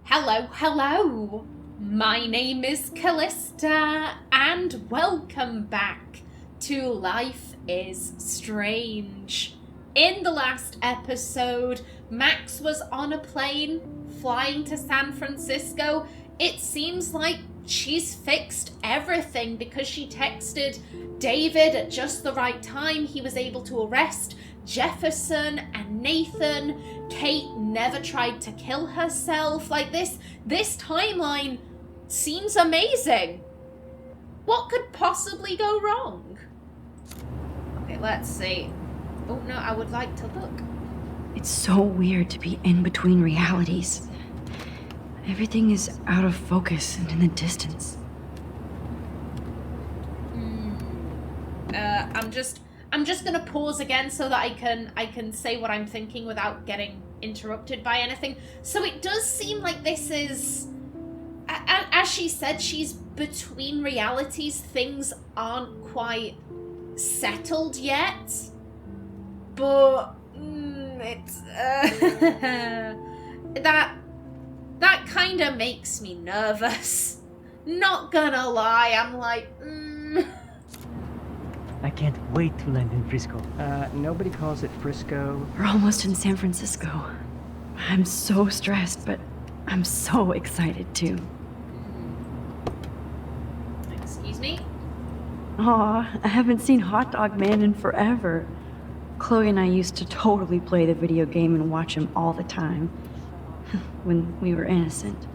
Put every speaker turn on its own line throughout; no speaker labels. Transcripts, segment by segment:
Hello. My name is Callista, and welcome back to Life is Strange. In the last episode, Max was on a plane flying to San Francisco. It seems like she's fixed everything because she texted David at just the right time. He was able to arrest Jefferson and Nathan. Kate never tried to kill herself. Like this timeline seems amazing. What could possibly go wrong? Okay, let's see. Oh no, I would like to look.
It's so weird to be in between realities. Everything is out of focus and in the distance.
I'm just gonna pause again so that I can say what I'm thinking without getting interrupted by anything. So it does seem like this is, as she said, she's between realities. Things aren't quite settled yet, but it's that kind of makes me nervous. Not gonna lie, I'm like,
I can't wait to land in Frisco. Nobody calls it Frisco.
We're almost in San Francisco. I'm so stressed, but I'm so excited too.
Excuse me?
Aw, I haven't seen Hot Dog Man in forever. Chloe and I used to totally play the video game and watch him all the time. When we were innocent.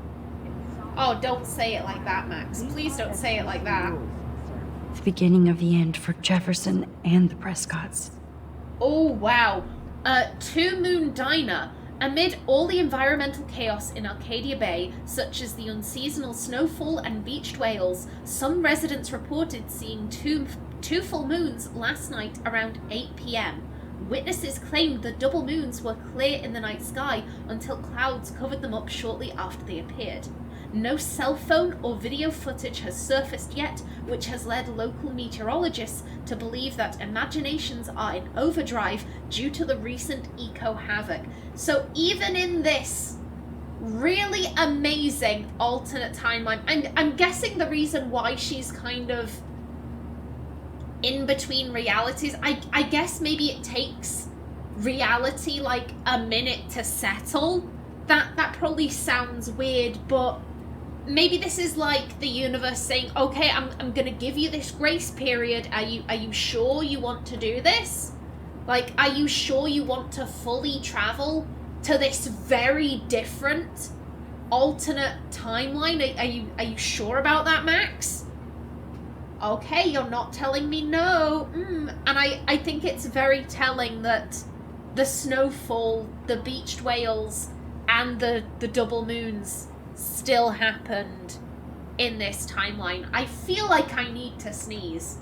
Oh, don't say it like that, Max. Please don't say it like that.
The beginning of the end for Jefferson and the Prescotts.
Oh, wow. Two Moon Diner. Amid all the environmental chaos in Arcadia Bay, such as the unseasonal snowfall and beached whales, some residents reported seeing two full moons last night around 8 p.m. Witnesses claimed the double moons were clear in the night sky until clouds covered them up shortly after they appeared. No cell phone or video footage has surfaced yet, which has led local meteorologists to believe that imaginations are in overdrive due to the recent eco-havoc. So even in this really amazing alternate timeline, I'm guessing the reason why she's kind of in between realities, I guess maybe it takes reality like a minute to settle. That probably sounds weird, but maybe this is like the universe saying, okay, I'm gonna give you this grace period. Are you sure you want to do this? Like, are you sure you want to fully travel to this very different alternate timeline? Are you sure about that, Max? Okay, you're not telling me no. And I think it's very telling that the snowfall, the beached whales, and the double moons still happened in this timeline. I feel like I need to sneeze.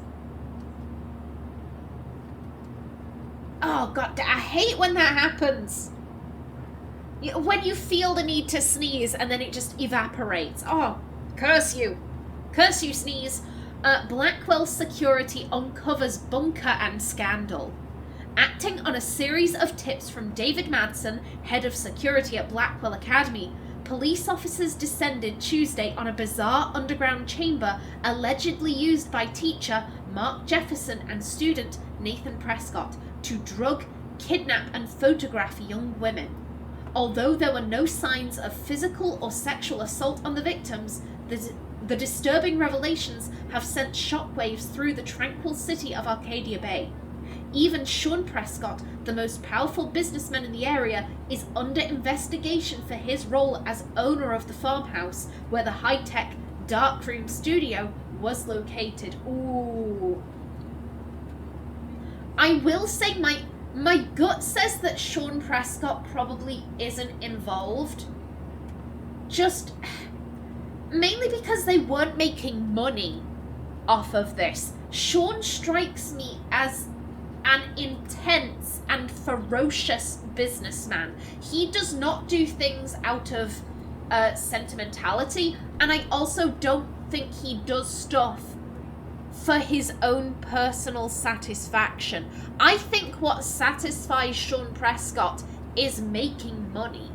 Oh god, I hate when that happens. When you feel the need to sneeze and then it just evaporates. Oh, curse you. Curse you, sneeze. Blackwell Security uncovers bunker and scandal. Acting on a series of tips from David Madsen, head of security at Blackwell Academy, police officers descended Tuesday on a bizarre underground chamber allegedly used by teacher Mark Jefferson and student Nathan Prescott to drug, kidnap, and photograph young women. Although there were no signs of physical or sexual assault on the victims, the disturbing revelations have sent shockwaves through the tranquil city of Arcadia Bay. Even Sean Prescott, the most powerful businessman in the area, is under investigation for his role as owner of the farmhouse where the high-tech darkroom studio was located. Ooh. I will say my gut says that Sean Prescott probably isn't involved. Just mainly because they weren't making money off of this. Sean strikes me as an intense and ferocious businessman. He does not do things out of sentimentality, and I also don't think he does stuff for his own personal satisfaction. I think what satisfies Sean Prescott is making money.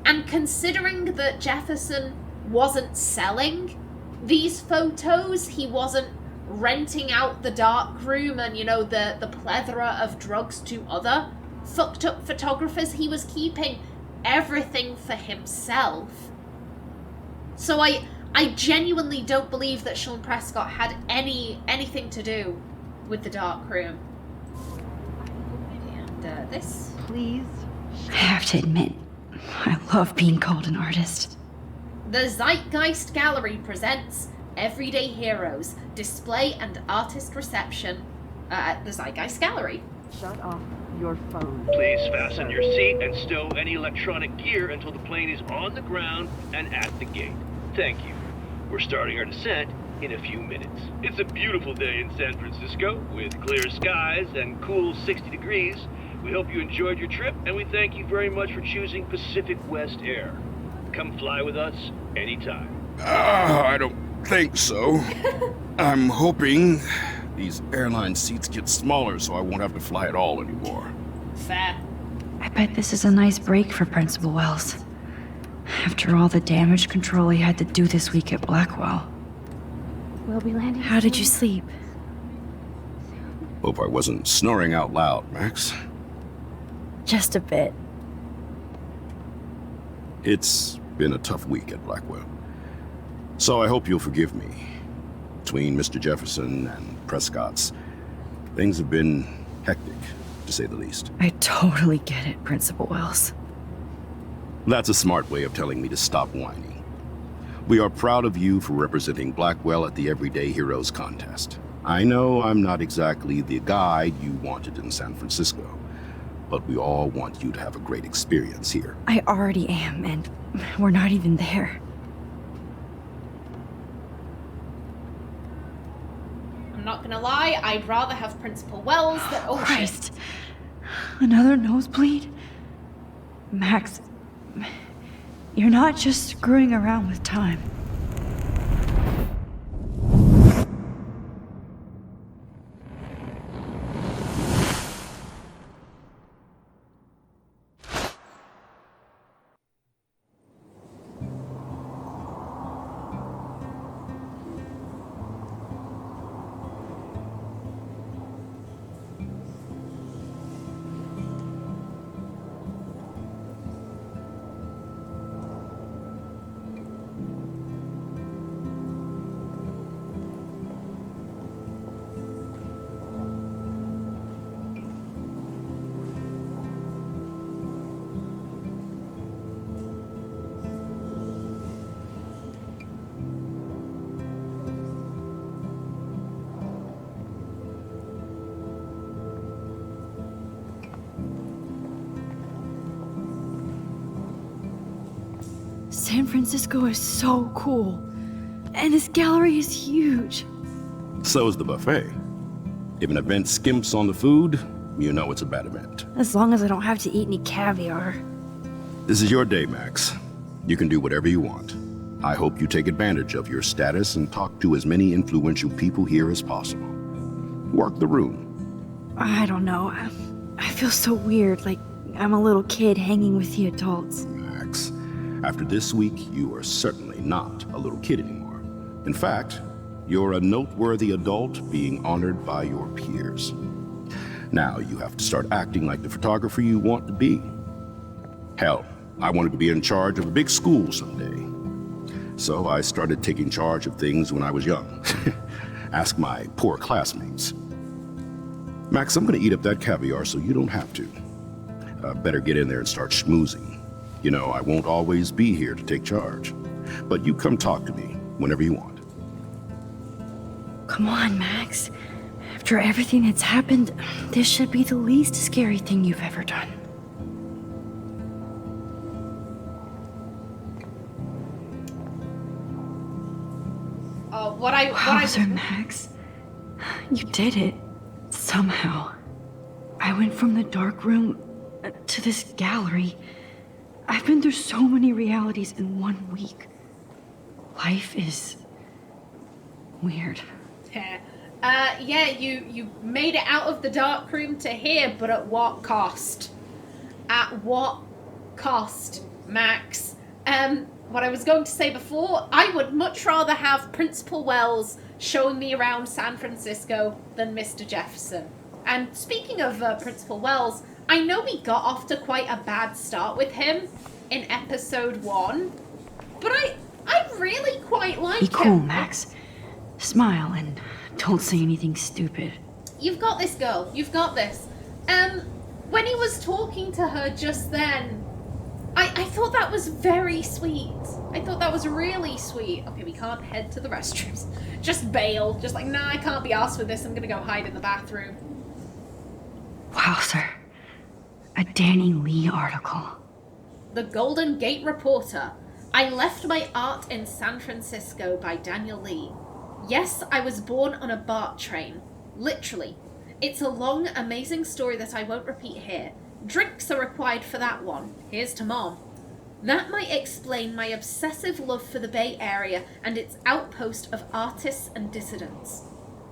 And considering that Jefferson wasn't selling these photos, he wasn't renting out the dark room and, the plethora of drugs to other fucked up photographers, he was keeping everything for himself. So I genuinely don't believe that Sean Prescott had anything to do with the dark room. And this?
Please. I have to admit, I love being called an artist.
The Zeitgeist Gallery presents Everyday Heroes, Display and Artist Reception at the Zeitgeist Gallery.
Shut off your phone.
Please fasten your seat and stow any electronic gear until the plane is on the ground and at the gate. Thank you. We're starting our descent in a few minutes. It's a beautiful day in San Francisco with clear skies and cool 60 degrees. We hope you enjoyed your trip, and we thank you very much for choosing Pacific West Air. Come fly with us anytime.
I don't think so. I'm hoping these airline seats get smaller so I won't have to fly at all anymore.
Fair.
I bet this is a nice break for Principal Wells. After all the damage control he had to do this week at Blackwell.
We'll be landing.
How did you sleep?
Hope I wasn't snoring out loud, Max.
Just a bit.
It's been a tough week at Blackwell. So I hope you'll forgive me. Between Mr. Jefferson and Prescott's, things have been hectic, to say the least.
I totally get it, Principal Wells.
That's a smart way of telling me to stop whining. We are proud of you for representing Blackwell at the Everyday Heroes contest. I know I'm not exactly the guide you wanted in San Francisco, but we all want you to have a great experience here.
I already am, and we're not even there.
I'm not gonna lie, I'd rather have Principal Wells than... Oh,
Christ. Another nosebleed? Max, you're not just screwing around with time. San Francisco is so cool. And this gallery is huge.
So is the buffet. If an event skimps on the food, you know it's a bad event.
As long as I don't have to eat any caviar.
This is your day, Max. You can do whatever you want. I hope you take advantage of your status and talk to as many influential people here as possible. Work the room.
I don't know. I feel so weird, like I'm a little kid hanging with the adults.
Max, after this week, you are certainly not a little kid anymore. In fact, you're a noteworthy adult being honored by your peers. Now you have to start acting like the photographer you want to be. Hell, I wanted to be in charge of a big school someday. So I started taking charge of things when I was young. Ask my poor classmates. Max, I'm gonna eat up that caviar so you don't have to. Better get in there and start schmoozing. You know, I won't always be here to take charge. But you come talk to me whenever you want.
Come on, Max. After everything that's happened, this should be the least scary thing you've ever done. Wowzer, Max. You did it. Somehow. I went from the dark room to this gallery. I've been through so many realities in 1 week. Life is weird.
Yeah, you made it out of the dark room to here, but at what cost? At what cost? Max. What I was going to say before, I would much rather have Principal Wells showing me around San Francisco than Mr. Jefferson. And speaking of Principal Wells, I know we got off to quite a bad start with him in episode 1, but I really quite like him.
Be cool, Max. Smile and don't say anything stupid.
You've got this, girl. You've got this. When he was talking to her just then, I thought that was very sweet. I thought that was really sweet. Okay, we can't head to the restrooms. Just bail. Just like, nah, I can't be arsed with this. I'm gonna go hide in the bathroom.
Wow, sir. A Danny Lee article.
The Golden Gate Reporter. I Left My Art in San Francisco by Daniel Lee. Yes, I was born on a BART train. Literally. It's a long, amazing story that I won't repeat here. Drinks are required for that one. Here's to Mom. That might explain my obsessive love for the Bay Area and its outpost of artists and dissidents.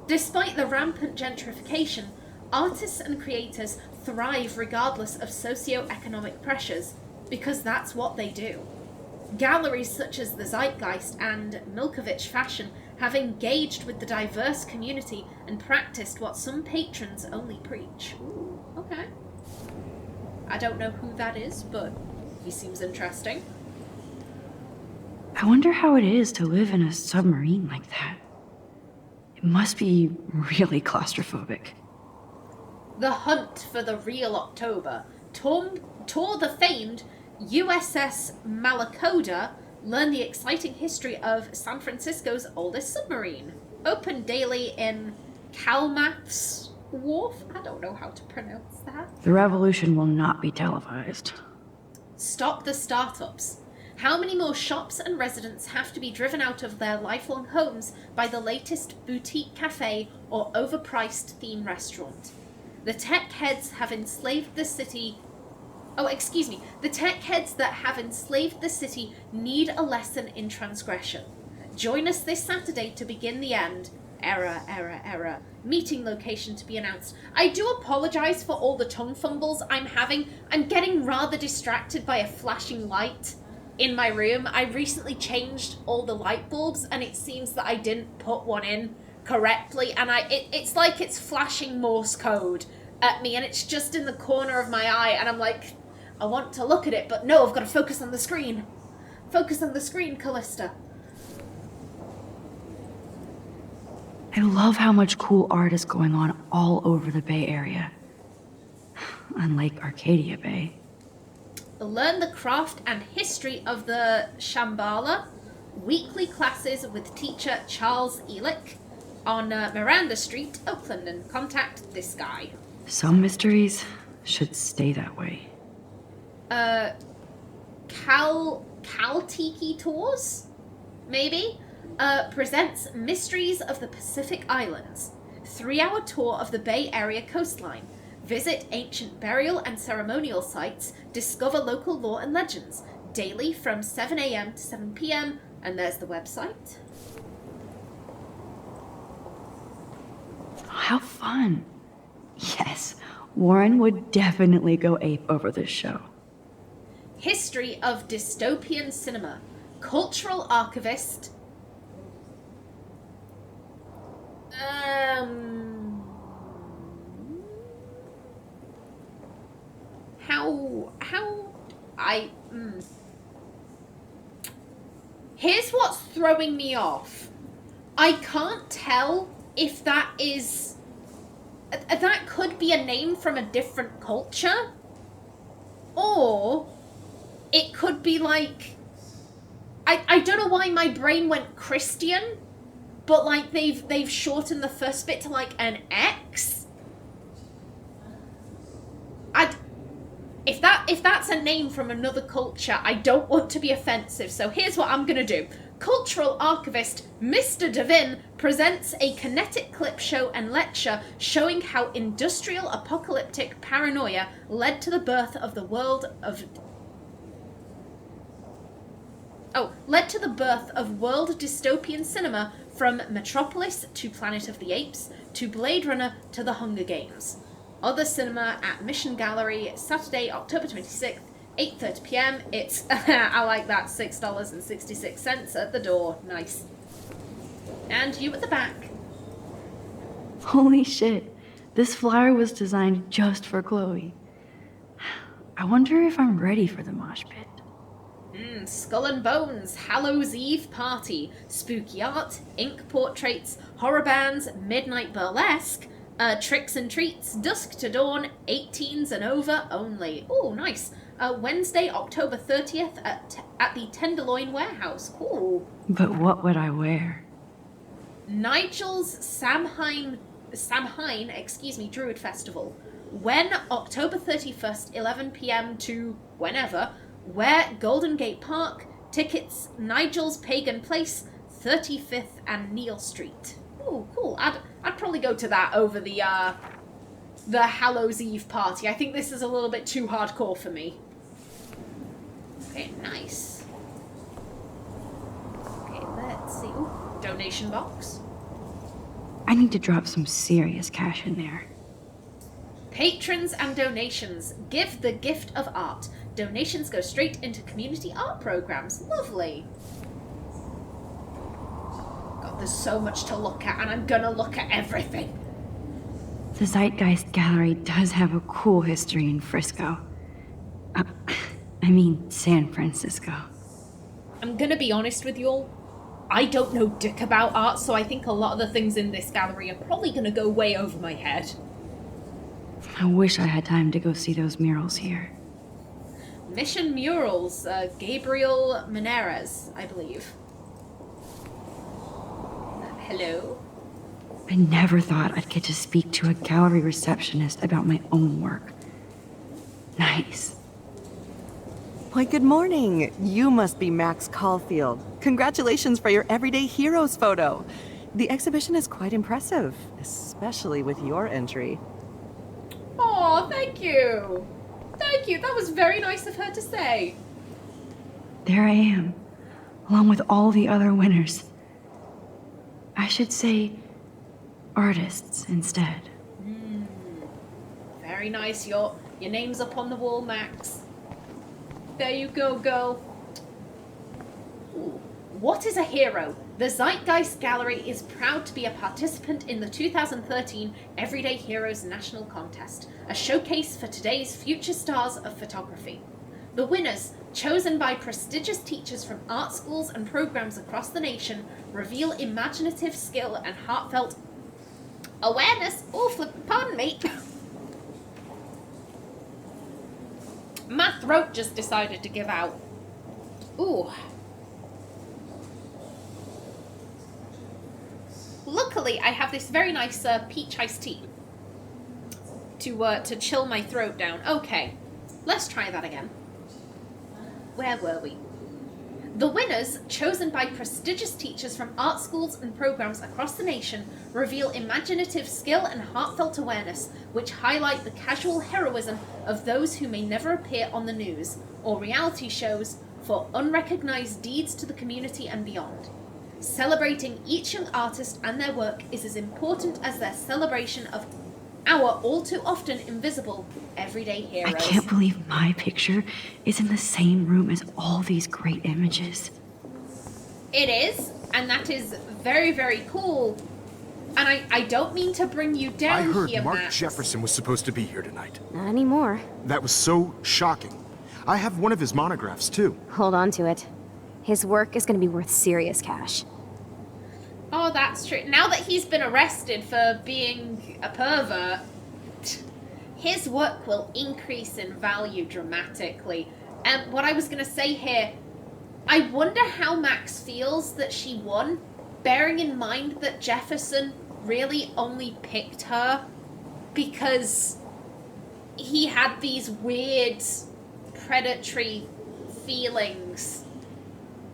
Despite the rampant gentrification, artists and creators thrive regardless of socio-economic pressures, because that's what they do. Galleries such as the Zeitgeist and Milkovich Fashion have engaged with the diverse community and practiced what some patrons only preach. Ooh, okay. I don't know who that is, but he seems interesting.
I wonder how it is to live in a submarine like that. It must be really claustrophobic.
The hunt for the real October tore the famed USS Malacoda, learn the exciting history of San Francisco's oldest submarine. Open daily in Kalmath's Wharf? I don't know how to pronounce that.
The revolution will not be televised.
Stop the startups. How many more shops and residents have to be driven out of their lifelong homes by the latest boutique cafe or overpriced theme restaurant? The tech heads have enslaved the city. The tech heads that have enslaved the city need a lesson in transgression. Join us this Saturday to begin the end. Error. Meeting location to be announced. I do apologize for all the tongue fumbles I'm having. I'm getting rather distracted by a flashing light in my room. I recently changed all the light bulbs and it seems that I didn't put one in correctly, and it's like it's flashing Morse code at me, and it's just in the corner of my eye, and I'm like, I want to look at it, but no, I've got to focus on the screen. Focus on the screen, Callista.
I love how much cool art is going on all over the Bay Area. Unlike Arcadia Bay.
Learn the craft and history of the Shambhala. Weekly classes with teacher Charles Elick on Miranda Street, Oakland, and contact this guy.
Some mysteries should stay that way.
Tiki Tours? Maybe? Presents Mysteries of the Pacific Islands. 3-hour tour of the Bay Area coastline. Visit ancient burial and ceremonial sites. Discover local lore and legends. Daily from 7 a.m. to 7 p.m. And there's the website.
How fun. Yes, Warren would definitely go ape over this show.
History of dystopian cinema. Cultural archivist. Here's what's throwing me off. I can't tell if that is... That could be a name from a different culture. Or it could be like... I don't know why my brain went Christian, but like they've shortened the first bit to like an X. If that's a name from another culture, I don't want to be offensive, so here's what I'm gonna do. Cultural archivist Mr. Devin presents a kinetic clip show and lecture showing how industrial apocalyptic paranoia led to the birth of world dystopian cinema, from Metropolis to Planet of the Apes to Blade Runner to The Hunger Games. Other cinema at Mission Gallery, Saturday, October 26th, 8:30 p.m. It's, I like that, $6.66 at the door. Nice. And you at the back.
Holy shit. This flyer was designed just for Chloe. I wonder if I'm ready for the mosh pit.
Skull and Bones, Hallows Eve Party, spooky art, ink portraits, horror bands, midnight burlesque, tricks and treats, dusk to dawn, 18s and over only. Oh, nice. Wednesday, October 30th at the Tenderloin Warehouse. Cool.
But what would I wear?
Nigel's Samhain, Druid Festival. When October 31st, 11 p.m. to whenever, wear Golden Gate Park, tickets Nigel's Pagan Place, 35th and Neal Street. Oh, cool. I'd probably go to that over the Hallows Eve party. I think this is a little bit too hardcore for me. Okay, nice. Okay, let's see. Ooh, donation box.
I need to drop some serious cash in there.
Patrons and donations. Give the gift of art. Donations go straight into community art programs. Lovely. God, there's so much to look at, and I'm gonna look at everything.
The Zeitgeist Gallery does have a cool history in Frisco. I mean, San Francisco.
I'm gonna be honest with you all. I don't know dick about art, so I think a lot of the things in this gallery are probably gonna go way over my head.
I wish I had time to go see those murals here.
Mission Murals, Gabriel Meneres, I believe. Hello?
I never thought I'd get to speak to a gallery receptionist about my own work. Nice.
Why, good morning. You must be Max Caulfield. Congratulations for your Everyday Heroes photo. The exhibition is quite impressive, especially with your entry.
Oh, thank you. Thank you. That was very nice of her to say.
There I am, along with all the other winners. I should say artists instead.
Very nice. Your name's up on the wall, Max. There you go, girl. Ooh. What is a hero? The Zeitgeist Gallery is proud to be a participant in the 2013 Everyday Heroes National Contest, a showcase for today's future stars of photography. The winners, chosen by prestigious teachers from art schools and programs across the nation, reveal imaginative skill and heartfelt awareness. Oh, pardon me. My throat just decided to give out. Ooh. Luckily, I have this very nice peach iced tea to chill my throat down. Okay, let's try that again. Where were we? The winners, chosen by prestigious teachers from art schools and programs across the nation, reveal imaginative skill and heartfelt awareness, which highlight the casual heroism of those who may never appear on the news or reality shows for unrecognized deeds to the community and beyond. Celebrating each young artist and their work is as important as their celebration of our all too often invisible everyday heroes.
I can't believe my picture is in the same room as all these great images.
It is, and that is very, very cool. And I don't mean to bring you down
I heard
here,
Mark
Max.
Jefferson was supposed to be here tonight.
Not anymore.
That was so shocking. I have one of his monographs, too.
Hold on to it. His work is going to be worth serious cash.
Oh, that's true. Now that he's been arrested for being a pervert, his work will increase in value dramatically. And what I was going to say here, I wonder how Max feels that she won, bearing in mind that Jefferson really only picked her because he had these weird predatory feelings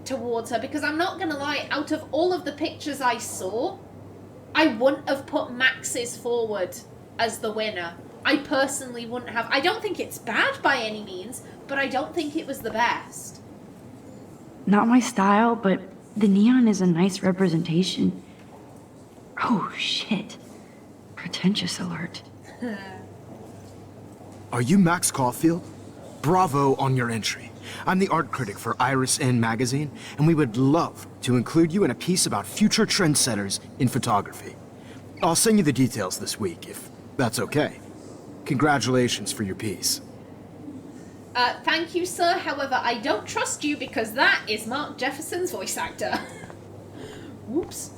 towards her. Because I'm not gonna lie, out of all of the pictures I saw, I wouldn't have put Max's forward as the winner. I personally wouldn't have. I don't think it's bad by any means, but I don't think it was the best.
Not my style, but the neon is a nice representation. Oh shit. Pretentious alert.
Are you Max Caulfield? bravo on your entry. I'm the art critic for Iris N magazine, and we would love to include you in a piece about future trendsetters in photography. I'll send you the details this week, if that's okay. Congratulations for your piece.
Thank you, sir. However, I don't trust you because that is Mark Jefferson's voice actor. Whoops.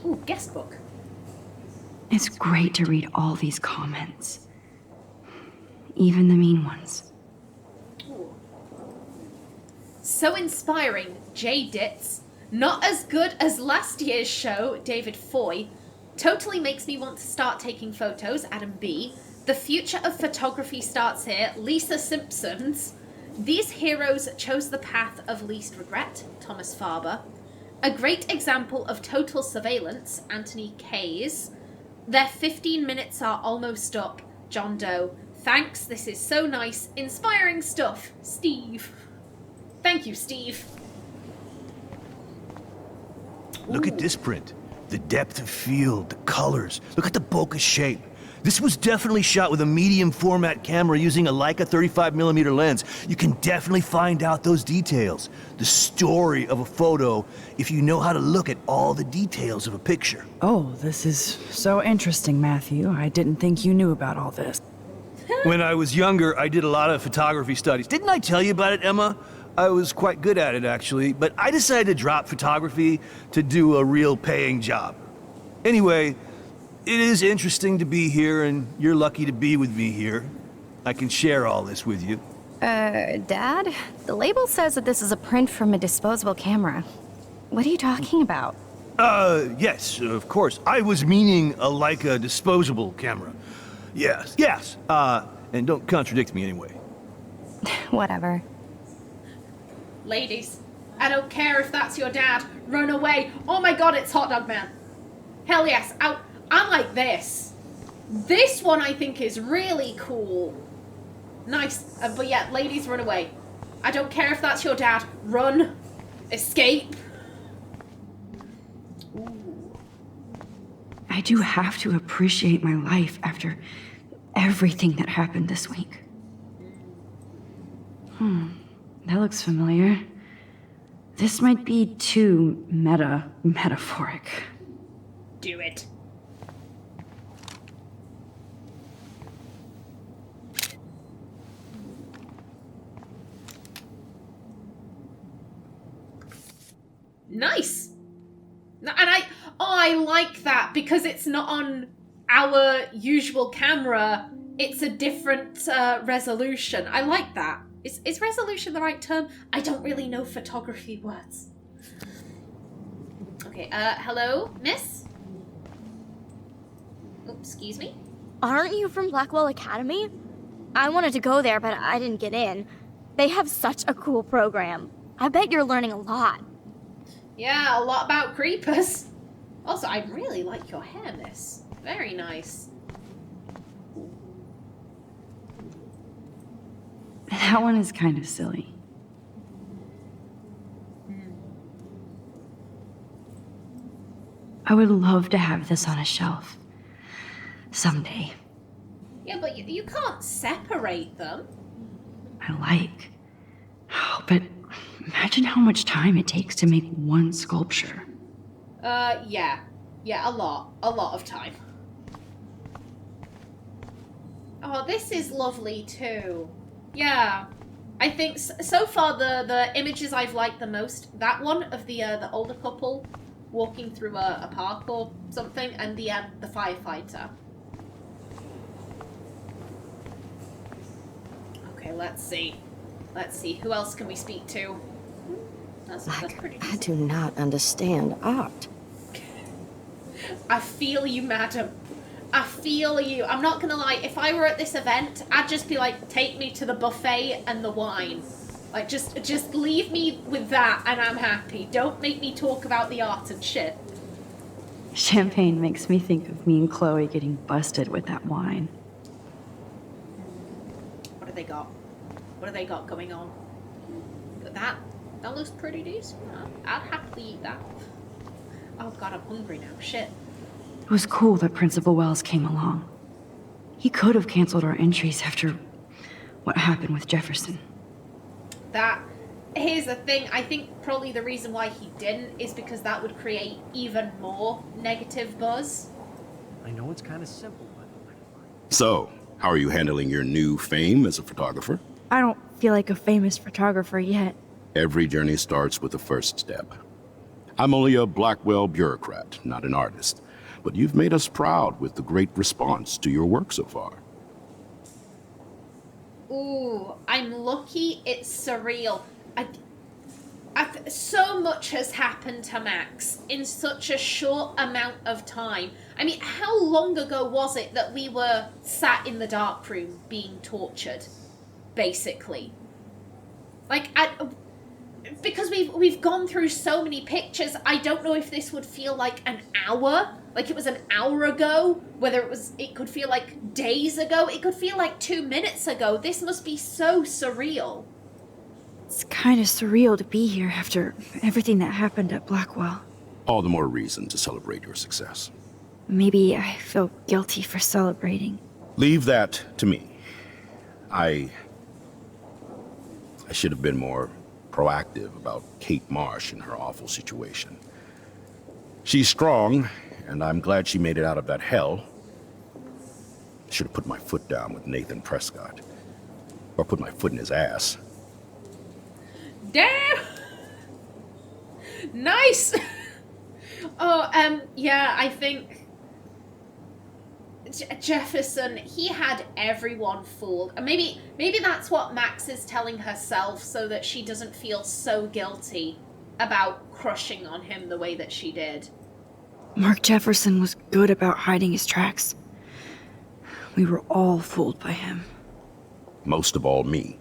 Ooh, guest book.
It's great to read all these comments. Even the mean ones.
Ooh. So inspiring, Jay Ditz. Not as good as last year's show, David Foy. Totally makes me want to start taking photos, Adam B. The future of photography starts here, Lisa Simpsons. These heroes chose the path of least regret, Thomas Farber. A great example of total surveillance, Anthony Kays. Their 15 minutes are almost up, John Doe. Thanks, this is so nice. Inspiring stuff, Steve. Thank you, Steve.
Look at this print. The depth of field, the colors. Look at the bokeh shape. This was definitely shot with a medium format camera using a Leica 35mm lens. You can definitely find out those details. The story of a photo if you know how to look at all the details of a picture.
Oh, this is so interesting, Matthew. I didn't think you knew about all this.
When I was younger, I did a lot of photography studies. Didn't I tell you about it, Emma? I was quite good at it, actually, but I decided to drop photography to do a real paying job. Anyway, it is interesting to be here, and you're lucky to be with me here. I can share all this with you.
Dad? The label says that this is a print from a disposable camera. What are you talking about?
Yes, of course. I was meaning a Leica disposable camera. Yes. And don't contradict me anyway.
Whatever.
Ladies, I don't care if that's your dad. Run away. Oh my god, it's Hot Dog Man. Hell yes. I'm like this. This one I think is really cool. Nice. But yeah, ladies, run away. I don't care if that's your dad. Run. Escape. Ooh.
I do have to appreciate my life after everything that happened this week. That looks familiar. This might be too metaphoric.
Do it. Nice. And I like that because it's not on our usual camera. It's a different resolution. I like that. Is resolution the right term? I don't really know photography words. Okay, hello, miss? Oops, excuse me?
Aren't you from Blackwell Academy? I wanted to go there, but I didn't get in. They have such a cool program. I bet you're learning a lot.
Yeah, a lot about creepers. Also, I really like your hair, miss. Very nice.
That one is kind of silly. I would love to have this on a shelf. Someday.
Yeah, but you can't separate them.
I like. Oh, but imagine how much time it takes to make one sculpture.
Yeah. Yeah, a lot of time. Oh, this is lovely too. Yeah. I think so far the images I've liked the most, that one of the older couple walking through a park or something, and the firefighter. Okay, let's see. Who else can we speak to? That's pretty decent.
I do not understand art.
I feel you, madam. I feel you. I'm not gonna lie, if I were at this event, I'd just be like, take me to the buffet and the wine. Like, just leave me with that and I'm happy. Don't make me talk about the art and shit.
Champagne makes me think of me and Chloe getting busted with that wine.
What have they got? What have they got going on? But that looks pretty decent. I'd happily eat that. Oh god, I'm hungry now. Shit.
It was cool that Principal Wells came along. He could have canceled our entries after what happened with Jefferson.
Here's the thing, I think probably the reason why he didn't is because that would create even more negative buzz.
I know it's kind of simple, but...
So, how are you handling your new fame as a photographer?
I don't feel like a famous photographer yet.
Every journey starts with the first step. I'm only a Blackwell bureaucrat, not an artist. But you've made us proud with the great response to your work so far.
Ooh, I'm lucky it's surreal. So much has happened to Max in such a short amount of time. I mean, how long ago was it that we were sat in the dark room being tortured, basically? Like, because we've gone through so many pictures, I don't know if this would feel like an hour, like it was an hour ago, whether it could feel like days ago, it could feel like 2 minutes ago. This must be so surreal.
It's kind of surreal to be here after everything that happened at Blackwell.
All the more reason to celebrate your success.
Maybe I feel guilty for celebrating.
Leave that to me. I should have been more proactive about Kate Marsh and her awful situation. She's strong, and I'm glad she made it out of that hell. I should have put my foot down with Nathan Prescott. Or put my foot in his ass.
Damn! Nice! Yeah, I think Jefferson, he had everyone fooled. And maybe that's what Max is telling herself so that she doesn't feel so guilty about crushing on him the way that she did.
Mark Jefferson was good about hiding his tracks. We were all fooled by him.
Most of all, me.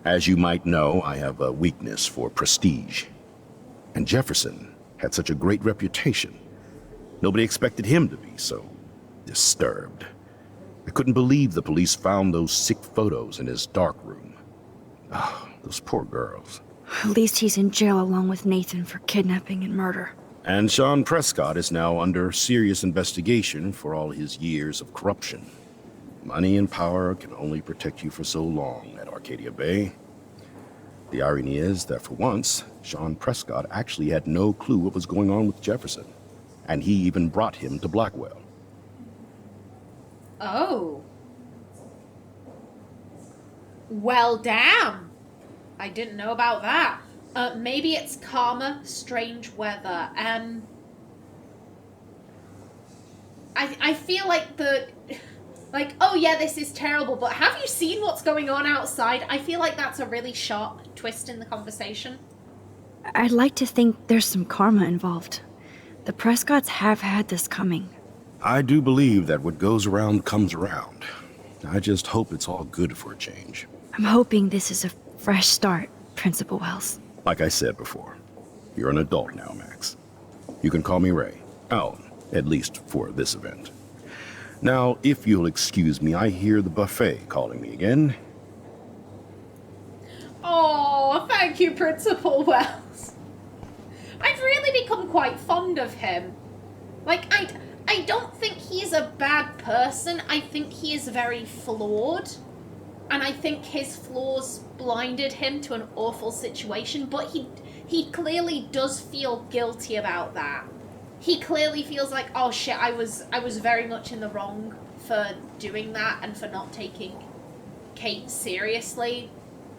As you might know, I have a weakness for prestige. And Jefferson had such a great reputation. Nobody expected him to be so disturbed. I couldn't believe the police found those sick photos in his dark room. Oh, those poor girls.
At least he's in jail along with Nathan for kidnapping and murder.
And Sean Prescott is now under serious investigation for all his years of corruption. Money and power can only protect you for so long at Arcadia Bay. The irony is that for once, Sean Prescott actually had no clue what was going on with Jefferson. And he even brought him to Blackwell.
Oh. Well, damn. I didn't know about that. Maybe it's karma, strange weather. I feel like oh yeah, this is terrible, but have you seen what's going on outside? I feel like that's a really sharp twist in the conversation.
I'd like to think there's some karma involved. The Prescotts have had this coming.
I do believe that what goes around comes around. I just hope it's all good for a change.
I'm hoping this is a fresh start, Principal Wells.
Like I said before, you're an adult now, Max. You can call me Ray. Oh, at least for this event. Now, if you'll excuse me, I hear the buffet calling me again.
Oh, thank you, Principal Wells. I've really become quite fond of him. Like, I don't think he's a bad person. I think he is very flawed. And I think his flaws blinded him to an awful situation, but he clearly does feel guilty about that. He clearly feels like, oh shit, I was very much in the wrong for doing that and for not taking Kate seriously.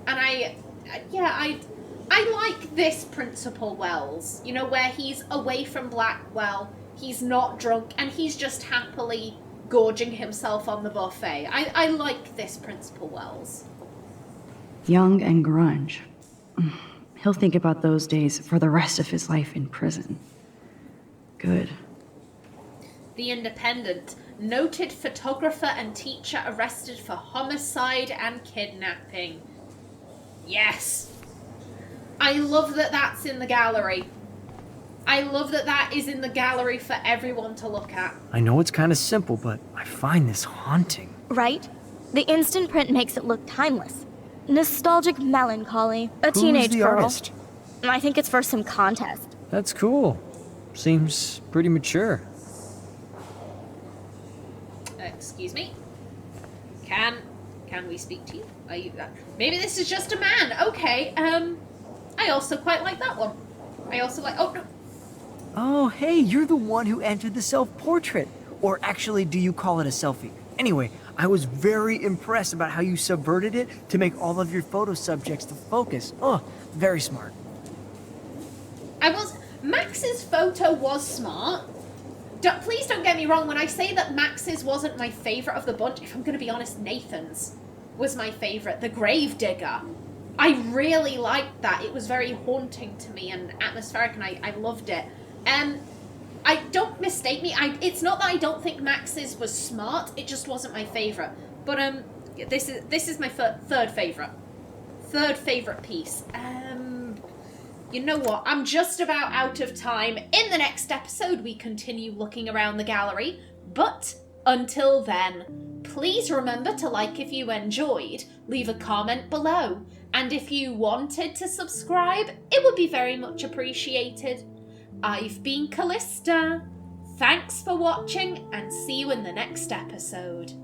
And I like this Principal Wells, you know, where he's away from Blackwell, he's not drunk, and he's just happily gorging himself on the buffet. I like this Principal Wells.
Young and grunge. He'll think about those days for the rest of his life in prison. Good.
The Independent. Noted photographer and teacher arrested for homicide and kidnapping. Yes. I love that that's in the gallery. I love that that is in the gallery for everyone to look at.
I know it's kind of simple, but I find this haunting.
Right? The instant print makes it look timeless. Nostalgic melancholy.
Who's
Teenage
the
girl.
artist?
I think it's for some contest.
That's cool. Seems pretty mature.
Excuse me. Can we speak to you? Are you... maybe this is just a man. Okay, I also quite like that one. I also like... oh, no.
Oh, hey, you're the one who entered the self-portrait. Or actually, do you call it a selfie? Anyway, I was very impressed about how you subverted it to make all of your photo subjects the focus. Oh, very smart.
Max's photo was smart. Please don't get me wrong, when I say that Max's wasn't my favourite of the bunch, if I'm going to be honest, Nathan's was my favourite, the Gravedigger. I really liked that. It was very haunting to me and atmospheric, and I loved it. I don't mistake me, it's not that I don't think Max's was smart, it just wasn't my favourite. But this is my third favourite. Third favourite piece. You know what? I'm just about out of time. In the next episode, we continue looking around the gallery. But until then, please remember to like if you enjoyed, leave a comment below. And if you wanted to subscribe, it would be very much appreciated. I've been Callista. Thanks for watching, and see you in the next episode.